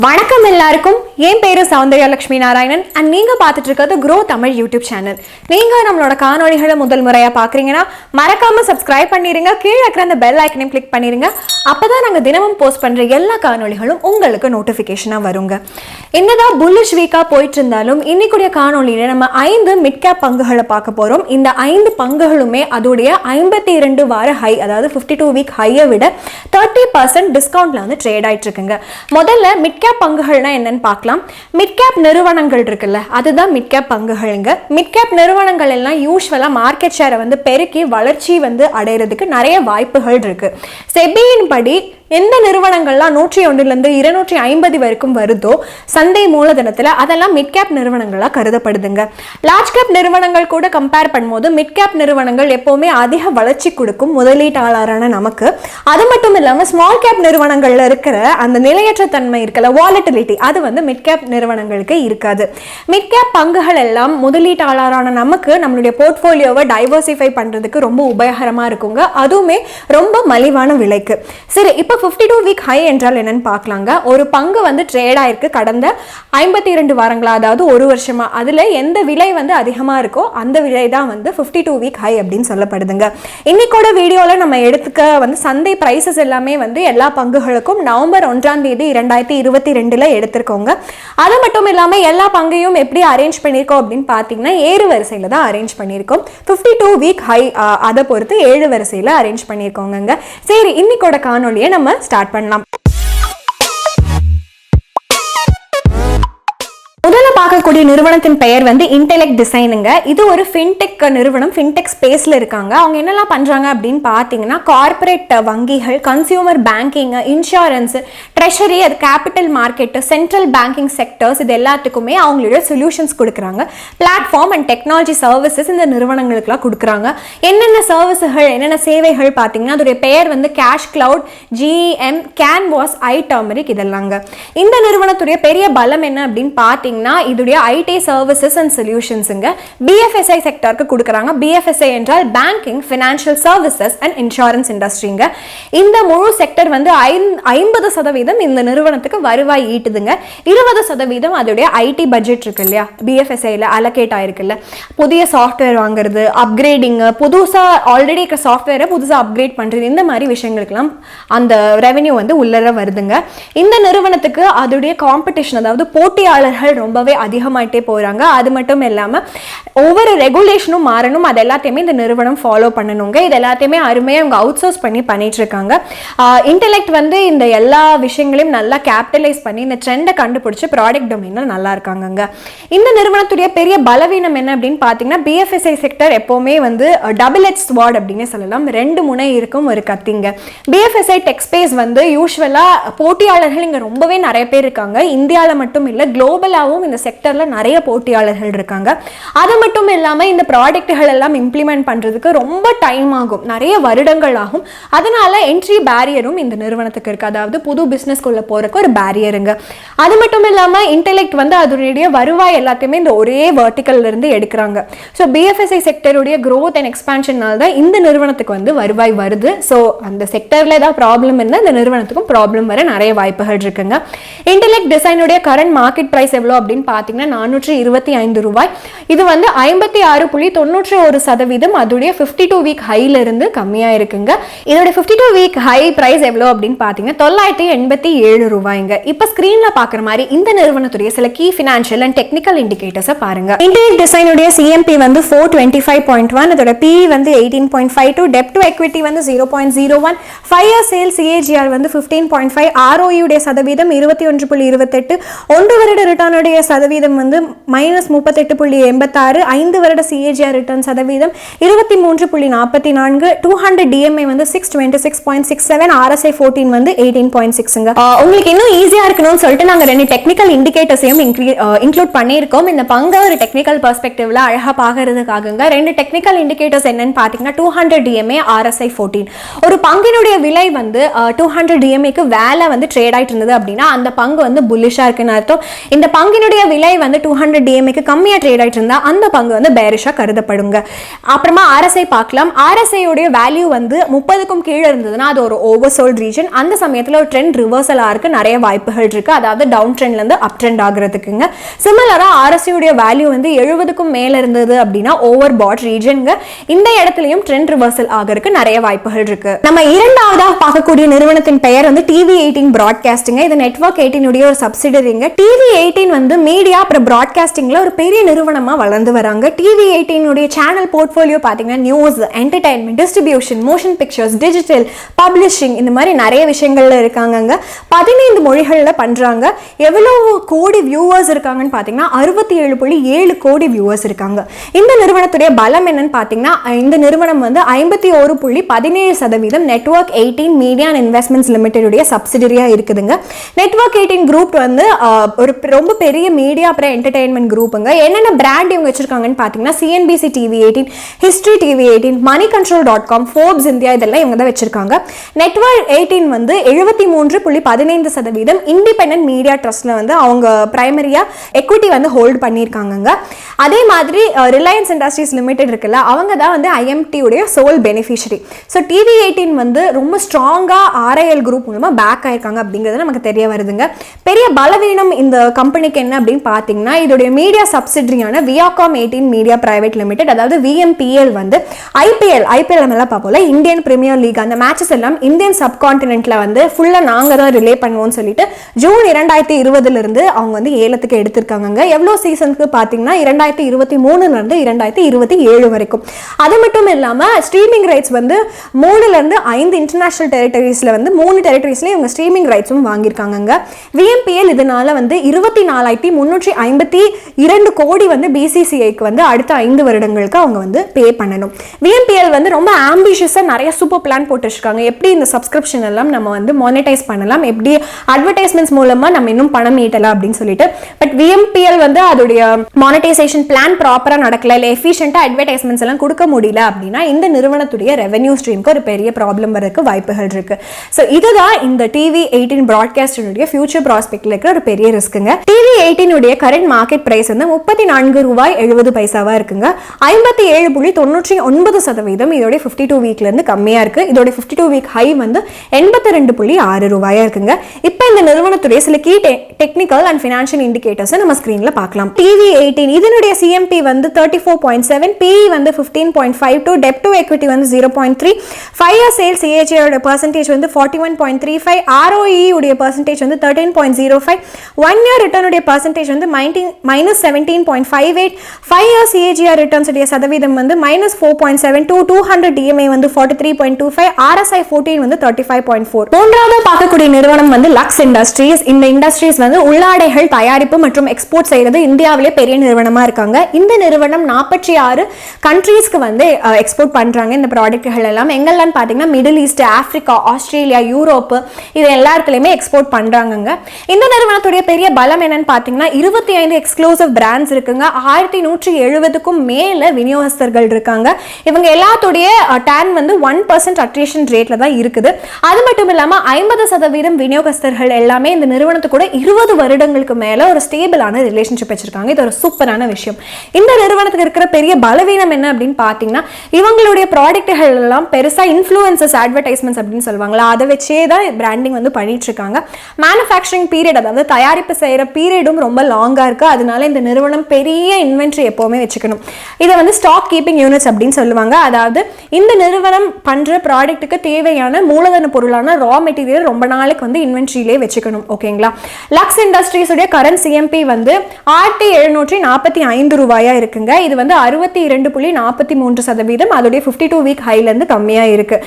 வணக்கம் எல்லாருக்கும். என் பேரு சௌந்தர்யா லட்சுமி நாராயணன் and நீங்க பார்த்துட்டு இருக்கிறது Groww தமிழ் யூடியூப் சேனல். நீங்க நம்மளோட காணொளிகளை முதல் முறையா பாக்குறீங்கன்னா மறக்காம சப்ஸ்கிரைப் பண்ணிருங்க. கீழே இருக்கிற அந்த பெல் ஐக்கனையும் கிளிக் பண்ணிருங்க. அப்பதான் நாங்க தினமும் போஸ்ட் பண்ற எல்லா காணொளிகளும் உங்களுக்கு நோட்டிபிகேஷனா வருங்க. என்னதான் புல்லிஷ் வீக்கா போயிட்டு இருந்தாலும் இன்னைக்குடைய காணொளியில நம்ம 5 மிட் கேப் பங்குகளை பார்க்க போறோம். இந்த 5 பங்குகளுமே அதோடைய 52 வார ஹை, அதாவது 52 வீக் ஹையை விட 30% டிஸ்கவுண்ட்ல வந்து ட்ரேட் ஆயிட்டு இருக்குங்க. முதல்ல மிட் கேப் பங்குகள்னா என்னன்னு பார்க்கலாம். மிட் கேப் நிறுவனங்கள் இருக்குல்ல, அதுதான் மிட் கேப் பங்குகள்ங்க. மிட் கேப் நிறுவனங்கள் எல்லாம் யூஸ்வலா மார்க்கெட் ஷேரை வந்து பெருக்கி வளர்ச்சி வந்து அடைகிறதுக்கு நிறைய வாய்ப்புகள் இருக்கு. செபியின் படி எந்த நிறுவனங்கள்லாம் 101 250 வரைக்கும் வருதோ சந்தை மூலதனத்தில், அதெல்லாம் மிட் கேப் நிறுவனங்களாக கருதப்படுதுங்க. லார்ஜ் கேப் நிறுவனங்கள் கூட கம்பேர் பண்ணும்போது மிட் கேப் நிறுவனங்கள் எப்போவுமே அதிக வளர்ச்சி கொடுக்கும் முதலீட்டாளரான நமக்கு. அது மட்டும் இல்லாமல் ஸ்மால் கேப் நிறுவனங்கள்ல இருக்கிற அந்த நிலையற்ற தன்மை இருக்கல, வாலட்டிலிட்டி, அது வந்து மிட் கேப் நிறுவனங்களுக்கு இருக்காது. மிட் கேப் பங்குகள் எல்லாம் முதலீட்டாளரான நமக்கு நம்மளுடைய போர்ட்ஃபோலியோவை டைவர்சிஃபை பண்ணுறதுக்கு ரொம்ப உபயோகரமாக இருக்குங்க. அதுவுமே ரொம்ப மலிவான விலைக்கு. சரி, இப்போ 52 வீக் ஹை என்றால் என்னன்னு பார்க்கலாங்க. ஒரு பங்கு வந்து ட்ரேட் ஆயிருக்கு கடந்த 52 வாரங்களா, அதாவது ஒரு வருஷமா. அதுல எந்த விலை வந்து அதிகமா இருக்கோ அந்த விலை தான் வந்து 52 வீக் ஹை அப்படின்னு சொல்லப்படுதுங்க. இன்னைக்கோட வீடியோல நம்ம எடுத்துக்க வந்து சந்தை பிரைசஸ் எல்லாமே வந்து எல்லா பங்குகளுக்கும் நவம்பர் 1 2022 எடுத்திருக்கோங்க. அது மட்டும் இல்லாம எல்லா பங்கையும் எப்படி அரேஞ்ச் பண்ணியிருக்கோம் அப்படின்னு பார்த்தீங்கன்னா ஏறு வரிசையில தான் அரேஞ்ச் பண்ணியிருக்கோம். 52 வீக் ஹை அதை பொறுத்து 7 வரிசையில அரேஞ்ச் பண்ணியிருக்கோங்க. சரி, இன்னைக்கோட காணொலியை நம்ம ஸ்டார்ட் பண்ணலாம். முதல்ல பார்க்கக்கூடிய நிறுவனத்தின் பெயர் வந்து இன்டெலெக்ட் டிசைனுங்க. இது ஒரு ஃபின்டெக் நிறுவனம், ஃபின்டெக் ஸ்பேஸ்ல இருக்காங்க. அவங்க என்னெல்லாம் பண்றாங்க அப்படின்னு பார்த்தீங்கன்னா கார்பரேட் வங்கிகள், கன்சியூமர் பேங்கிங், இன்சூரன்ஸ், ட்ரெஷரி, அது capital market, central banking sectors, இது எல்லாத்துக்குமே அவங்களோட சொல்யூஷன்ஸ் கொடுக்குறாங்க. பிளாட்ஃபார்ம் அண்ட் டெக்னாலஜி சர்வீசஸ் இந்த நிறுவனங்களுக்குலாம் கொடுக்குறாங்க. என்னென்ன சர்வீஸுகள், என்னென்ன சேவைகள் பார்த்தீங்கன்னா அதோடைய பெயர் வந்து Cash Cloud, GEM, Canvas, Turmeric, இதெல்லாங்க. இந்த நிறுவனத்துடைய பெரிய பலம் என்ன அப்படின்னு பார்த்தீங்கன்னா இதுடைய ஐடி சர்வீசஸ் அண்ட் சொல்யூஷன்ஸ்ங்க. BFSI செக்டருக்கு கொடுக்குறாங்க. BFSI என்றால் banking, financial services and insurance இண்டஸ்ட்ரிங்க. இந்த முழு செக்டர் வந்து 50% இந்த நிறுவனத்துக்கு வருவாய் ஈட்டுதுங்க. 20% அதோடைய ஐடி பட்ஜெட் இருக்கு இல்லையா, BFSIல அலோகேட் ஆயிருக்குல்ல. புதிய சாஃப்ட்வேர் வாங்குறது, அப்கிரேடிங், புதுசா ஆல்ரெடி இருக்க சாஃப்ட்வேரை புதுசா அப்கிரேட் பண்றது, இந்த மாதிரி விஷயங்களுக்கெல்லாம் அந்த ரெவென்யூ வந்து உள்ளர வருதுங்க. இந்த நிறுவனத்துக்கு அதோடைய காம்படிஷன், அதாவது போட்டியாளர்கள் ரொம்பவே அதிகமாயிட்டே போறாங்க. அது மட்டும் இல்லாம ஒவ்வொரு ரெகுலேஷனும் மாறணும். அது எல்லாத்தையுமே இந்த நிறுவனம் ஃபாலோ பண்ணணுங்க. இது எல்லாத்தையுமே அருமையா அவங்க அவுட் சோர்ஸ் பண்ணிட்டு இருக்காங்க. இன்டெலெக்ட் வந்து இந்த எல்லா விஷயங்களையும் நல்லா கேபிட்டலைஸ் பண்ணி இந்த ட்ரெண்டை கண்டுபிடிச்சு ப்ராடக்ட் டொமைன்ல நல்லா இருக்காங்க. இந்த நிறுவனத்துடைய பெரிய பலவீனம் என்ன அப்படின்னு பார்த்தீங்கன்னா BFSI செக்டர் எப்பவுமே வந்து டபுள் எட்ஜ் ஸ்வார்ட் அப்படின்னு சொல்லலாம். 2 முனை இருக்கும் ஒரு கத்திங்க. BFSI டெக் ஸ்பேஸ் வந்து யூஸ்வலா போட்டியாளர்கள் இங்க ரொம்பவே நிறைய பேர் இருக்காங்க. இந்தியாவில் மட்டும் இல்லை, குளோபலாகவும் இந்த செக்டர்ல நிறைய போட்டியாளர்கள் இருக்காங்க. அது மட்டும் இல்லாம இந்த ப்ராடக்ட்கள் எல்லாம் இம்ப்ளிமெண்ட் பண்றதுக்கு ரொம்ப டைம் ஆகும், நிறைய வருடங்கள் ஆகும். அதனால என்ட்ரி பேரியரும் இந்த நிறுவனத்துக்கு இருக்கு, அதாவது புது பிசினஸ்க்குள்ள போறதுக்கு ஒரு பேரியருங்க. அது மட்டும் இல்லாம இன்டெலெக்ட் வந்து அதனுடைய வருவாய் எல்லாத்தையுமே இந்த ஒரே வெர்டிகல்ல இருந்து எடுக்கிறாங்க. ஸோ BFSI செக்டருடைய growth and எக்ஸ்பான்ஷனால தான் இந்த நிறுவனத்துக்கு வந்து வருவாய் வருது. ஸோ அந்த செக்டர்ல ஏதாவது ப்ராப்ளம் இருந்தால் இந்த நிறுவனத்துக்கும் ப்ராப்ளம் வர நிறைய வாய்ப்புகள் இருக்குங்க. இன்டெலெக்ட் டிசைனுடைய கரண்ட் மார்க்கெட் பிரைஸ் எவ்வளோ அப்படின்னு பார்த்தீங்கன்னா 425 ரூபாய். இது வந்து 56.91% அதோடைய 52 வீக் ஹைல இருந்து கம்மியா இருக்குங்க. இதோட 52 வீக் ஹை பிரைஸ் எவ்வளோ அப்படின்னு பார்த்தீங்கன்னா 987 ரூபாய்ங்க. இப்போ ஸ்கிரீன்ல பார்க்குற மாதிரி இந்த நிறுவனத்துடைய சில கீ ஃபினான்ஷியல் அண்ட் டெக்னிக்கல் இண்டிகேட்டர்ஸை பாருங்க. இன்டெலெக்ட் டிசைனுடைய CMP வந்து 425.1, இதோட PE வந்து 18.52, டெப்ட் டு எக்விட்டி வந்து 0.01, 5 இயர் சேல்ஸ் CAGR வந்து 15.5, ROE உடைய சதவீதம் 21.28, 1 வருட ரிட்டர்ன் உடைய சதவீதம் வந்து -38.86, 5 வருட CAGR ரிட்டர்ன் சதவீதம் 23.44, 200 DMA வந்து 626.67, RSI 14 வந்து 18.6ங்க. உங்களுக்கு இன்னும் ஈஸியா இருக்கணும்னு சொல்லிட்டு நாங்க 2 டெக்னிக்கல் இண்டிகேட்டர்ஸையும் இன்க்ளூட் பண்ணியிருக்கோம். இந்த பங்கை ஒரு டெக்னிக்கல் பெர்ஸ்பெக்டிவ்ல அழகா பார்க்கறதுக்காகங்க. 2 டெக்னிக்கல் இண்டிகேட்டர்ஸ் என்னன்னு பார்த்தீங்கன்னா 200 DMA, RSI 14. ஒரு பங்கினுடைய விலை வந்து 200 DMAக்கு வேலை வந்து ட்ரேட் ஆயிட்டு இருந்தது அப்படின்னா அந்த பங்கு வந்து புல்லிஷா இருக்குன்னு அர்த்தம். இந்த பங்கினுடைய விலை விலை வந்து 200 DMAக்கு கம்மியாக ட்ரேட் ஆகிட்டு இருந்தால் அந்த பங்கு வந்து பேரிஷாக கருதப்படுங்க. அப்புறமா RSI பார்க்கலாம். RSI உடைய வேல்யூ வந்து 30க்கும் கீழே இருந்ததுன்னா அது ஒரு ஓவர்சோல்ட் ரீஜன். அந்த சமயத்தில் ஒரு ட்ரெண்ட் ரிவர்சல் ஆகிறதுக்கு நிறைய வாய்ப்புகள் இருக்கு, அதாவது டவுன் ட்ரெண்ட்லேருந்து அப் ட்ரெண்ட் ஆகிறதுக்குங்க. சிமிலராக RSI உடைய வேல்யூ வந்து 70க்கும் மேலே இருந்தது அப்படின்னா ஓவர் பாட் ரீஜனுங்க. இந்த இடத்துலையும் ட்ரெண்ட் ரிவர்சல் ஆகிறதுக்கு நிறைய வாய்ப்புகள் இருக்கு. நம்ம இரண்டாவதாக பார்க்கக்கூடிய நிறுவனத்தின் பெயர் வந்து TV18 பிராட்காஸ்டிங். இது நெட்வொர்க் 18 உடைய ஒரு சப்சிடரிங்க. TV18 வந்து மீடியா அப்புறம் பிராட்காஸ்டிங்ல ஒரு பெரிய நிறுவனமா வளர்ந்து வராங்க. TV18 உடைய சேனல் போர்ட்ஃபோலியோ பார்த்தீங்கன்னா news, entertainment, distribution, motion pictures, digital, publishing இந்த மாதிரி நிறைய விஷயங்கள்ல இருக்காங்க. 15 மொழிகள்ல பண்றாங்க. எவ்வளவு கோடி வியூவர்ஸ் இருக்காங்கன்னு பார்த்தீங்கன்னா 67.7 கோடி வியூவர்ஸ் இருக்காங்க. இந்த நிறுவனத்துடைய பலம் என்னன்னு பார்த்தீங்கன்னா இந்த நிறுவனம் வந்து 51.17% network 18 media and investments limited உடைய சப்சிடரியா இருக்குதுங்க. நெட்வொர்க் 18 குரூப் வந்து ஒரு ரொம்ப பெரிய மீடியா அப்புறம் என்டர்டைன்மெண்ட் குரூப்புங்க. என்னென்ன பிராண்ட் இவங்க வச்சிருக்காங்கன்னு பார்த்தீங்கன்னா CNBC TV18, History TV18, moneycontrol.com, Forbes India இதெல்லாம் இவங்க தான் வச்சிருக்காங்க. நெட்வொர்க் 18 வந்து 73.15% இண்டிபெண்டன்ட் மீடியா ட்ரஸ்ட்ல வந்து அவங்க பிரைமரியா எக்விட்டி வந்து ஹோல்ட் பண்ணியிருக்காங்க. அதே மாதிரி ரிலையன்ஸ் இண்டஸ்ட்ரீஸ் லிமிடெட் இருக்குல்ல, அவங்க தான் வந்து IMT உடைய சோல் பெனிஃபிஷரி. ஸோ TV18 வந்து ரொம்ப ஸ்ட்ராங்கா RIL குரூப் மூலமா பேக் ஆயிருக்காங்க அப்படிங்கிறது நமக்கு தெரிய வருதுங்க. பெரிய பலவீனம் இந்த கம்பெனிக்கு என்ன அப்படின்னு பார்த்தீங்கன்னா இதோடைய மீடியா சப்சிடரியான வியாகாம் 18 மீடியா பிரைவேட் லிமிடெட், அதாவது VMPL வந்து IPL எல்லாம் பார்ப்போம்ல, இந்தியன் பிரீமியர் லீக், அந்த மேட்சஸ் எல்லாம் இந்தியன் சப்கான்டினென்ட்ல வந்து ஃபுல்லா நாங்க தான் ரிலே பண்ணுவோம்னு சொல்லிட்டு ஜூன் 2020 இருந்து அவங்க வந்து ஏலத்துக்கு எடுத்திருக்காங்க. எவ்வளவு சீசனுக்கு பார்த்தீங்கன்னா 2023 இருந்து 2027 வரைக்கும். அது மட்டும் இல்லாம ஸ்ட்ரீமிங் ரைட்ஸ் வந்து 3 இருந்து 5 இன்டர்நேஷனல் டெரிட்டரிஸ்ல வந்து 3 டெரிட்டரிஸ்ல இவங்க ஸ்ட்ரீமிங் ரைட்ஸும் வாங்கியிருக்காங்க. VMPL இதனால வந்து 24,352 கோடி வந்து BCCIக்கு வந்து அடுத்த 5 வருடங்களுக்கு அவங்க வந்து பே பண்ணணும். VMPL வந்து ரொம்ப ஆம்பிஷியஸா நிறைய சூப்பர் பிளான் போட்டு வச்சிருக்காங்க. எப்படி இந்த சப்ஸ்கிரிப்ஷன் எல்லாம் நம்ம வந்து மானிட்டைஸ் பண்ணலாம், எப்படி அட்வர்டைஸ்மெண்ட்ஸ் மூலமா நம்ம இன்னும் பணம் ஈட்டலாம் அப்படின்னு சொல்லிட்டு. பட் VMPL வந்து அதோடைய மானிட்டைசேஷன் பிளான் ப்ராப்பரா நடக்கல, இல்லை எஃபிஷியன்ட்டா அட்வர்டைஸ்மெண்ட்ஸ் எல்லாம் கொடுக்க முடியல அப்படின்னா இந்த நிறுவனத்துடைய ரெவென்யூ ஸ்ட்ரீம்க்கு ஒரு பெரிய ப்ராப்ளம் வரதுக்கு வாய்ப்புகள் இருக்கு. ஸோ இதுதான் இந்த TV18 பிராட்காஸ்டினுடைய ஃபியூச்சர் ப்ராஸ்பெக்ட்ல இருக்கிற ஒரு பெரிய ரிஸ்க்குங்க. TV18 உடைய கரண்ட் மார்க்கெட் பிரைஸ் வந்து ₹34.70 இருக்குங்க. 57.99% இதோட 52 வீக்ல இருந்து கம்மியா இருக்கு. இதோட 52 வீக் ஹை வந்து ₹82.6 இருக்குங்க. இப்போ இந்த நிறுவனத்துடைய சில key technical and financial indicators நம்ம ஸ்கிரீன்ல பார்க்கலாம். TV18 இதனுடைய CMP வந்து 34.7, PE வந்து 15.52, டெப்ட் டு எக்விட்டி வந்து 0.3, 5 year sales CAGR percentage வந்து 41.35, ROE உடைய percentage வந்து 13.05, 1 year return உடைய percentage வந்து -17.58, 5 year CAGR returns உடைய சதவீதம் வந்து -4.72, 200 DMA வந்து 43.25, RSI 14 வந்து 35.4. மூன்றாவது பார்க்கக்கூடிய நிறுவனம் வந்து லக்ஸ் இண்டஸ்ட்ரீஸ். இந்த இண்டஸ்ட்ரீஸ் வந்து உள்ளாடைகள் தயாரிப்பு மற்றும் எக்ஸ்போர்ட் செய்யறது இந்தியாவிலே பெரிய நிறுவனமா இருக்காங்க. இந்த நிறுவனம் 46 கண்ட்ரீஸ்க்கு வந்து எக்ஸ்போர்ட் பண்றாங்க. இந்த ப்ராடக்ட்கள் எல்லாம் எங்கெல்லாம் பார்த்தீங்கன்னா middle east, Africa, Australia, Europe இது எல்லாத்துலயுமே எக்ஸ்போர்ட் பண்றாங்க. இந்த நிறுவனத்துடைய பெரிய பலம் என்னன்னு பார்த்தீங்கன்னா 25 எக்ஸ்க்ளூசிவ் பிராண்ட்ஸ் இருக்குங்க. 1170க்கும் மேல விநியோகஸ்தர்கள் இருக்காங்க. இவங்க எல்லாத்துடைய டேன் வந்து 1% அட்ரிஷன் ரேட்ல தான் இருக்குது. அது மட்டும் இல்லாம 50% விநியோகஸ்தர்கள் எல்லாமே இந்த நிறுவனத்து கூட 20 வருடங்களுக்கு மேல ஒரு ஸ்டேபிளான ரிலேஷன்ஷிப் வச்சிருக்காங்க. இது ஒரு சூப்பரான விஷயம். இந்த நிறுவனத்துக்கு இருக்கிற பெரிய பலவீனம் என்ன அப்படின்னு பார்த்தீங்கன்னா இவங்களுடைய ப்ராடக்ட்கள் எல்லாம் பெருசா இன்ஃப்ளூயன்சஸ் அட்வர்டைஸ்மெண்ட்ஸ் அப்படின்னு சொல்லுவாங்களா, அதை வச்சே தான் பிராண்டிங் வந்து பண்ணிட்டு இருக்காங்க. மேனுஃபேக்சரிங் பீரியட், அதாவது தயாரிப்பு செய்யற பீரியடும் ரொம்ப லாங்கா இருக்கு. அதனால இந்த நிறுவனம் பெரிய இன்வென்ட்ரி எப்பவுமே வச்சுக்கணும். இதை வந்து ஸ்டாக் கீப்பிங் யூனிட்ஸ் அப்படின்னு சொல்லுவாங்க. அதாவது இந்த நிறுவனம் பண்ற ப்ராடக்ட்டுக்கு தேவையான மூலதன பொருளான ரா மெட்டீரியல் ரொம்ப நாளைக்கு வந்து இன்வென்ட்ரியிலே வச்சுக்கணும். ஓகேங்களா. லக்ஸ் இண்டஸ்ட்ரீஸ் உடைய கரண்ட் CMP வந்து ₹1745 இருக்குங்க. இது வந்து 62.43%. அதோடைய 52 வீக் ஹைல இருந்து கம்மியா இருக்கு.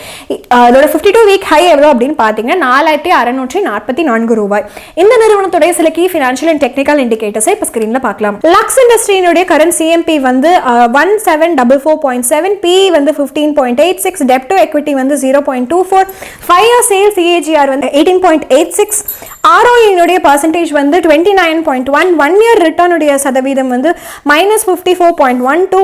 அதோட 52 வீக் ஹை எவ்வளவு அப்படின்னு பாத்தீங்கன்னா ₹4644. இந்த நிறுவனத்துடைய சில key financial and technical indicators இப்ப ஸ்கிரீன்ல பார்க்கலாம். லக்ஸ் இண்டஸ்ட்ரியினுடைய கரண்ட் CMP வந்து 1744.7, PE வந்து 15.86, டெப்ட் டு எக்விட்டி வந்து 0.24, 5 year sales CAGR வந்து 18.86, ROE உடைய percentage வந்து 29.1, 1 year return உடைய சதவீதம் வந்து -54.12,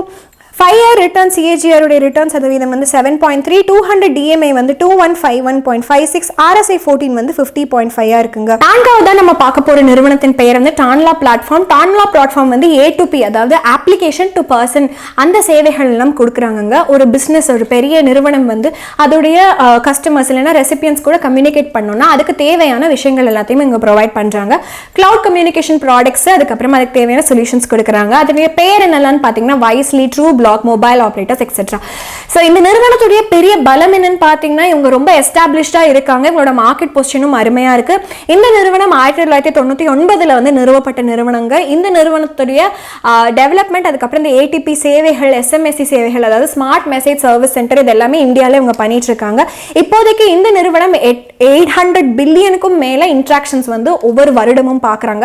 5 year ரிட்டர்ன் CAGR உடைய ரிட்டர்ன் சதவீதம் வந்து 7.3, 200 DMA வந்து 2151.56, RSI 14 வந்து 50.5 இருக்குங்க. நான்காவதா நம்ம பார்க்க போற நிறுவனத்தின் பெயர் வந்து tanla பிளாட்ஃபார்ம். tanla பிளாட்ஃபார்ம் வந்து A2P, அதாவது அப்ளிகேஷன் டு பர்சன், அந்த சேவைகள் எல்லாம் கொடுக்குறாங்க. ஒரு பிசினஸ், ஒரு பெரிய நிறுவனம் வந்து அதோடைய கஸ்டமர்ஸ் இல்லைன்னா ரெசிபியன்ஸ் கூட கம்யூனிகேட் பண்ணணும்னா அதுக்கு தேவையான விஷயங்கள் எல்லாத்தையும் இங்க ப்ரொவைட் பண்றாங்க. கிளவுட் கம்யூனிகேஷன் ப்ராடக்ட்ஸ், அதுக்கப்புறமா அதுக்கு தேவையான சொல்யூஷன்ஸ் கொடுக்குறாங்க. அதனுடைய பேர் என்னெல்லாம் பார்த்தீங்கன்னா wisely, true black, mobile operators etcetera. So இந்த நிறுவனத்துடைய பெரிய பலம் என்னன்னு பார்த்தீங்கன்னா இவங்க ரொம்ப எஸ்டாப்ளிஷ்டாக இருக்காங்க. இவங்களோட மார்க்கெட் பொசிஷனும் அருமையாக இருக்கு. இந்த நிறுவனம் 1999 வந்து நிறுவப்பட்ட நிறுவனங்க. இந்த நிறுவனத்துடைய டெவலப்மெண்ட், அதுக்கப்புறம் இந்த ATP சேவைகள், SMSC சேவைகள், அதாவது ஸ்மார்ட் மெசேஜ் சர்வீஸ் சென்டர், இது எல்லாமே இந்தியாவில் இவங்க பண்ணிட்டு இருக்காங்க. இப்போதைக்கு இந்த நிறுவனம் 800 பில்லியனுக்கும் மேல இன்ட்ராக்ஷன்ஸ் வந்து ஒவ்வொரு வருடமும் பார்க்குறாங்க.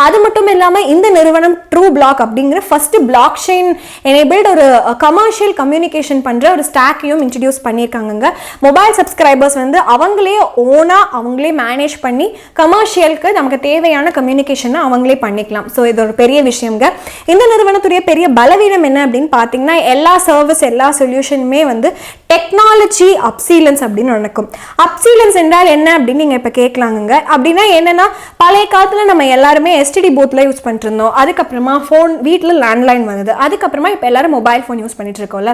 அது மட்டும் இல்லாமல் இந்த நிறுவனம் ட்ரூ பிளாக் அப்படிங்கிற ஃபர்ஸ்ட் பிளாக் செயின் எனேபிள்ட் ஒரு கமர்ஷியல் கம்யூனிகேஷன் பண்ற ஒரு ஸ்டாக்கையும் இன்ட்ரடியூஸ் பண்ணியிருக்காங்க. மொபைல் சப்ஸ்கிரைபர்ஸ் வந்து அவங்களே ஓனா அவங்களே மேனேஜ் பண்ணி கமர்ஷியலுக்கு நமக்கு தேவையான கம்யூனிகேஷனை அவங்களே பண்ணிக்கலாம். ஸோ இது ஒரு பெரிய விஷயங்க. இந்த நிறுவனத்துடைய பெரிய பலவீனம் என்ன அப்படின்னு பார்த்தீங்கன்னா எல்லா சர்வீஸ், எல்லா சொல்யூஷனுமே வந்து டெக்னாலஜி அப்சீலன்ஸ் அப்படின்னு நடக்கும். அப்சீலன்ஸ் என்றால் என்ன அப்படின்னு நீங்கள் இப்போ கேட்கலாங்க. அப்படின்னா என்னன்னா, பழைய காலத்தில் நம்ம எல்லாருமே STD பூத்தில் யூஸ் பண்ணிட்டு இருந்தோம். அதுக்கப்புறமா ஃபோன், வீட்டில் லேண்ட்லைன் வந்தது. அதுக்கப்புறமா இப்போ எல்லாரும் மொபைல் ஃபோன் யூஸ் பண்ணிட்டு இருக்கோம்ல.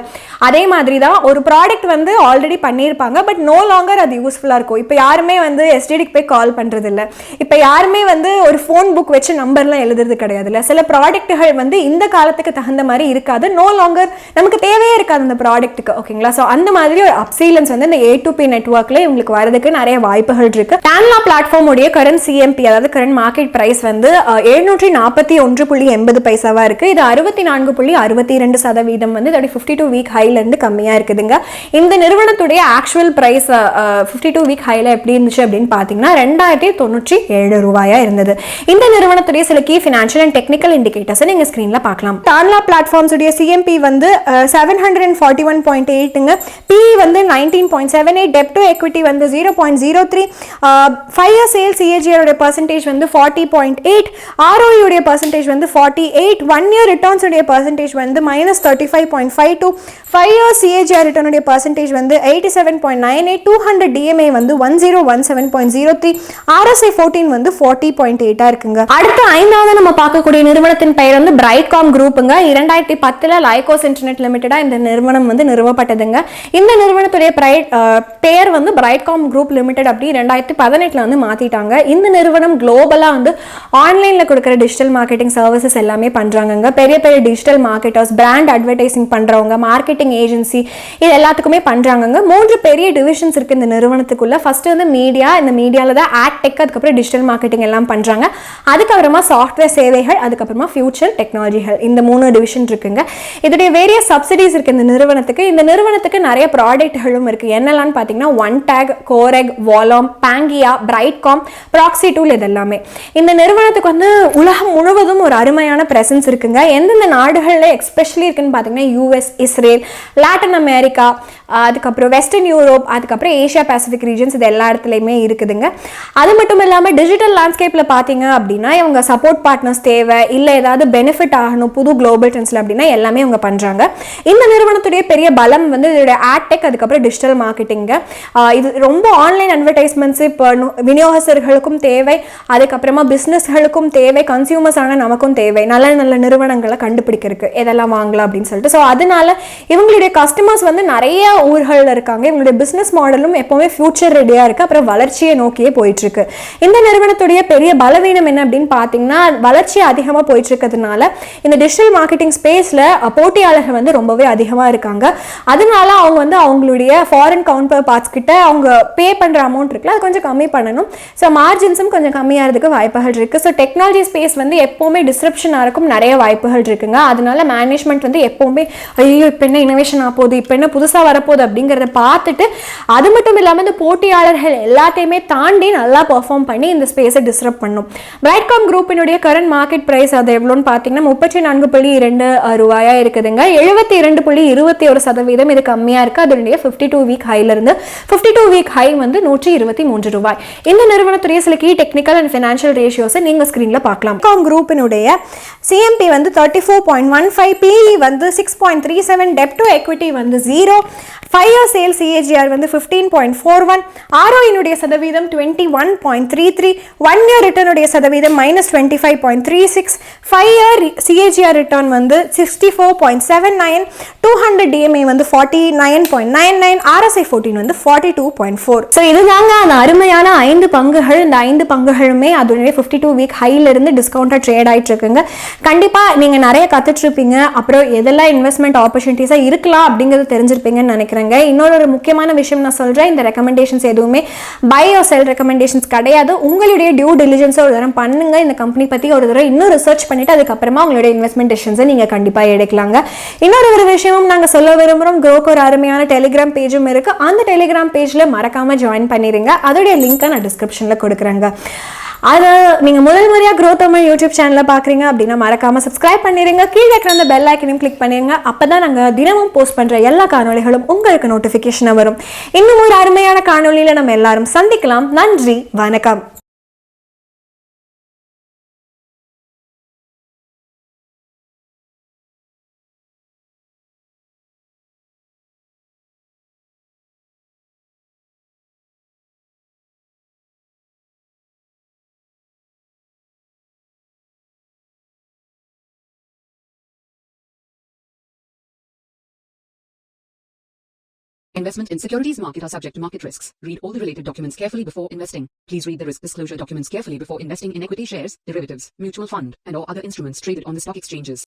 அதே மாதிரி தான் ஒரு ப்ராடக்ட் வந்து ஆல்ரெடி பண்ணியிருப்பாங்க, பட் நோ லாங்கர் அது யூஸ்ஃபுல்லாக இருக்கும். இப்போ யாருமே வந்து STDக்கு போய் கால் பண்ணுறது இல்லை. இப்போ யாருமே வந்து ஒரு ஃபோன் புக் வச்சு நம்பர்லாம் எழுதுறது கிடையாது. இல்லை, சில ப்ராடக்ட்டுகள் வந்து இந்த காலத்துக்கு தகுந்த மாதிரி இருக்காது. நோ லாங்கர் நமக்கு தேவையே இருக்காது அந்த ப்ராடக்ட்டுக்கு. ஓகேங்களா? ஸோ அந்த மாதிரி ஒரு அப்சீலன்ஸ் வந்து இந்த A2P நெட்வொர்க்ல உங்களுக்கு வரதுக்கு நிறைய வாய்ப்புகள் இருக்கு. tanla பிளாட்ஃபார்ம் உடைய கரண்ட் CMP, அதாவது கரண்ட் மார்க்கெட் பிரைஸ் வந்து 741.80 பைசாவா இருக்கு. இது 64.62% வந்து இதோட 52 வீக் ஹைல இருந்து கம்மியா இருக்குதுங்க. இந்த நிறுவனத்துடைய ஆக்சுவல் பிரைஸ் 52 வீக் ஹைல எப்படி இருந்துச்சு அப்படின்னு பாத்தீங்கன்னா 2097 ரூபாயா இருந்தது. இந்த நிறுவனத்துடைய சில key financial and technical indicators நீங்க ஸ்கிரீன்ல பார்க்கலாம். tanla பிளாட்ஃபார்ம்ஸ் உடைய CMP வந்து 741.8ங்க, PE வந்து 19.78, debt to equity வந்து 0.03, 5 year sales CAGR உடைய percentage வந்து 40.8, ROE உடைய percentage வந்து 48, 1 year returns உடைய percentage வந்து -35.52, 5 year CAGR return உடைய percentage வந்து 87.98, 200 DMA வந்து 1017.03, RSI 14 வந்து 40.8 இருக்குங்க. அடுத்து ஐந்தாவது நம்ம பார்க்கக்கூடிய நிறுவனத்தின் பெயர் வந்து பிரைட்காம் குரூப்புங்க. 2010 லைகோஸ் இன்டர்நெட் லிமிடெடா இந்த நிறுவனம் வந்து நிறுவப்பட்டதுங்க. இந்த நிறுவனத்துடைய பெயர் வந்து பிரைட்காம் குரூப் லிமிடெட் அப்படி 2018 வந்து மாத்திட்டாங்க. இந்த நிறுவனம் குளோபலா வந்து ஆன்லைன்ல கொடுக்கிற டிஜிட்டல் மார்க்கெட்டிங் சர்வீசஸ் எல்லாமே பண்றாங்க. பெரிய பெரிய டிஜிட்டல் மார்க்கெட்டர்ஸ், பிராண்ட் அட்வர்டைசிங் பண்றவங்க, மார்க்கெட்டிங் ஏஜென்சி, இது எல்லாத்துக்குமே பண்றாங்க. 3 பெரிய டிவிஷன்ஸ் இருக்கு இந்த நிறுவனத்துக்குள்ள. ஃபர்ஸ்ட் வந்து மீடியா, இந்த மீடியால தான் ஆட் டெக், அதுக்கப்புறம் டிஜிட்டல் மார்க்கெட்டிங் எல்லாம் பண்றாங்க. அதுக்கப்புறமா சாஃப்ட்வேர் சேவைகள், அதுக்கப்புறமா ஃபியூச்சர் டெக்னாலஜிகள், இந்த 3 டிவிஷன் இருக்குங்க. இதோடைய வேரியஸ் சப்சிடிஸ் இருக்கு இந்த நிறுவனத்துக்கு. இந்த நிறுவனத்துக்கு நிறைய ப்ராடக்ட்களும் இருக்கு. என்னெல்லாம் பார்த்தீங்கன்னா ஒன் டேக், கோரெக், வாலாம், பேங்கியா, பிரைட்காம், ப்ராக்ஸி டூல், இதெல்லாமே. இந்த நிறுவனத்துக்கு வந்து உலகம் முழுவதும் ஒரு அருமையான பிரசன்ஸ் இருக்குங்க. எந்தெந்த நாடுகளில் எஸ்பெஷலி இருக்குன்னு பார்த்தீங்கன்னா US, இஸ்ரேல், லாட்டின் அமெரிக்கா, அதுக்கப்புறம் வெஸ்டர்ன் யூரோப், அதுக்கப்புறம் ஏஷியா பசிபிக் ரீஜன்ஸ், இது எல்லா இடத்துலையுமே இருக்குதுங்க. அது மட்டும் இல்லாமல் டிஜிட்டல் லேண்ட்ஸ்கேப்பில் பார்த்தீங்க அப்படின்னா இவங்க சப்போர்ட் பார்ட்னர்ஸ் தேவை, இல்லை ஏதாவது பெனிஃபிட் ஆகணும் புது குளோபல் ட்ரெண்ட்ஸில் அப்படின்னா எல்லாமே இவங்க பண்ணுறாங்க. இந்த நிறுவனத்துடைய பெரிய பலம் வந்து இதோட ஆட் டெக், அதுக்கப்புறம் டிஜிட்டல் மார்க்கெட்டிங்க. இது ரொம்ப ஆன்லைன் அட்வர்டைஸ்மெண்ட்ஸ் இப்போ விநியோகஸ்தர்களுக்கும் தேவை, அதுக்கப்புறமா பிஸ்னஸ்களுக்கும் தேவை, கன்சியூமர்ஸான நமக்கும் தேவை. நல்ல நல்ல நிறுவனங்களை கண்டுபிடிக்கிறதுக்கு எதெல்லாம் வாங்கலாம் அப்படின்னு சொல்லிட்டு. ஸோ அதனால இவங்களுடைய கஸ்டமர்ஸ் வந்து நிறைய ஊர்களில் இருக்காங்க. இவங்களுடைய பிஸ்னஸ் மாடலும் எப்பவுமே ஃபியூச்சர் ரெடியாக இருக்குது, அப்புறம் வளர்ச்சியை நோக்கியே போயிட்டு இருக்கு. இந்த நிறுவனத்துடைய பெரிய பலவீனம் என்ன அப்படின்னு பார்த்தீங்கன்னா வளர்ச்சி அதிகமாக போயிட்டு இருக்கிறதுனால இந்த டிஜிட்டல் மார்க்கெட்டிங் ஸ்பேஸில் போட்டியாளர்கள் வந்து ரொம்பவே அதிகமாக இருக்காங்க. அதனால அவங்க வந்து அவங்களுடைய ஃபாரின் கவுண்டர் பார்ட்ஸ் கிட்ட அவங்க பே பண்ணுற அமௌண்ட் இருக்குல்ல அது கொஞ்சம் கம்மி பண்ணணும். ஸோ மார்ஜின்ஸும் கொஞ்சம் கம்மியாகிறதுக்கு வாய்ப்புகள் இருக்குது. ஸோ டெக்னாலஜி ஸ்பேஸ் வந்து எப்போவுமே டிஸ்ரப்ஷனாக இருக்கும், நிறைய வாய்ப்புகள் இருக்குங்க. அதனால மேனேஜ்மெண்ட் வந்து எப்போவுமே ஐயோ இப்போ என்ன இனோவேஷன் ஆகப்போகுது, இப்போ என்ன புதுசாக வரப்போகுது அப்படிங்கிறத பார்த்துட்டு அது மட்டும் இல்லாமல் இந்த போட்டியாளர்கள் எல்லாத்தையுமே தாண்டி நல்லா பெர்ஃபார்ம் பண்ணி இந்த ஸ்பேஸை டிஸ்ரப்ட் பண்ணும். பிரைட்காம் குரூப்பினுடைய கரண்ட் மார்க்கெட் பிரைஸ் அது எவ்வளோன்னு பார்த்தீங்கன்னா 34.2 ரூபாயா இருக்குதுங்க. 72.21% இது கம்மியாக கம்மியாக இருக்குது. அதனுடைய 52 வீக் ஹைலேருந்து 52 வீக் ஹை வந்து 123 ரூபாய். இந்த நிறுவனத்துடைய சில கீ டெக்னிக்கல் அண்ட் ஃபினான்ஷியல் ரேஷியோஸை நீங்கள் ஸ்க்ரீனில் பார்க்கலாம். குரூப்பினுடைய சிஎம்பி வந்து 34.15, பிஇ வந்து 6.37, டெப்ட் டு எக்விட்டி வந்து 0, 5 year சேல்ஸ் சிஏஜிஆர் வந்து 15.41, ஆர்ஓஇனுடைய சதவீதம் 21.33, 1 year ரிட்டர்னுடைய சதவீதம் -25.36, 5 year சிஏஜிஆர் ரிட்டர்ன் வந்து 64.79, 200 டிஎம்ஏ வந்து 49.99, ஆர்எஸ்ஐ 14 வந்து 42.4. ஸோ இதுதாங்க அந்த அருமையான 5 பங்குகள். இந்த 5 பங்குகளுமே அதனுடைய 52 வீக் ஹையிலிருந்து டிஸ்கவுண்டட் ட்ரேட் ஆகிட்டு இருக்குங்க. கண்டிப்பாக நீங்கள் நிறைய கற்றுட்டு இருப்பீங்க. அப்புறம் எதெல்லாம் இன்வெஸ்ட்மெண்ட் ஆப்பர்ச்சுனிட்டிஸாக இருக்கலாம் அப்படிங்கிறது தெரிஞ்சிருப்பீங்கன்னு நினைக்கிறேங்க. இன்னொரு முக்கியமான விஷயம் நான் சொல்கிறேன், இந்த ரெக்கமெண்டேஷன்ஸ் எதுவுமே பை ஆர் செல் ரெக்கமெண்டேஷன்ஸ் கிடையாது. உங்களுடைய டியூ டிலிஜென்ஸை ஒரு தரம் பண்ணுங்க. இந்த கம்பெனி பற்றி ஒரு தடவை இன்னும் ரிசர்ச் பண்ணிட்டு அதுக்கப்புறமா உங்களுடைய இன்வெஸ்ட்மெண்ட் டெசிஷன்ஸை நீங்கள் கண்டிப்பாக எடுக்கலாங்க. இன்னொரு விஷயமும் நாங்கள் சொல்ல விரும்புகிறோம், க்ரோக்கு ஒரு அருமையான டெலிகிராம் பேஜும் இருக்குது. அந்த டெலிகிராம் பேஜில் மறக்காமல் ஜாயின் பண்ணிடுங்க. அதோடைய லிங்க்கை நான் டிஸ்கிரிப்ஷனில் கொடுக்குறேங்க. அதை நீங்கள் முதல் முறையாக க்ரோ தமிழ் யூடியூப் சேனலில் பார்க்குறீங்க அப்படின்னா மறக்காமல் சப்ஸ்கிரைப் பண்ணிடுங்க. கீழே இருக்கிற அந்த பெல் ஐக்கனையும் கிளிக் பண்ணிடுங்க. அப்போ தான் நாங்கள் தினமும் போஸ்ட் பண்ணுற எல்லா காணொலிகளும் உங்களுக்கு நோட்டிஃபிகேஷனாக வரும். இன்னும் ஒரு அருமையான காணொலியில் நம்ம எல்லாரும் சந்திக்கலாம். நன்றி, வணக்கம். Investment in securities market are subject to market risks. Read all the related documents carefully before investing. Please read the risk disclosure documents carefully before investing in equity shares, derivatives, mutual fund, and or other instruments traded on the stock exchanges.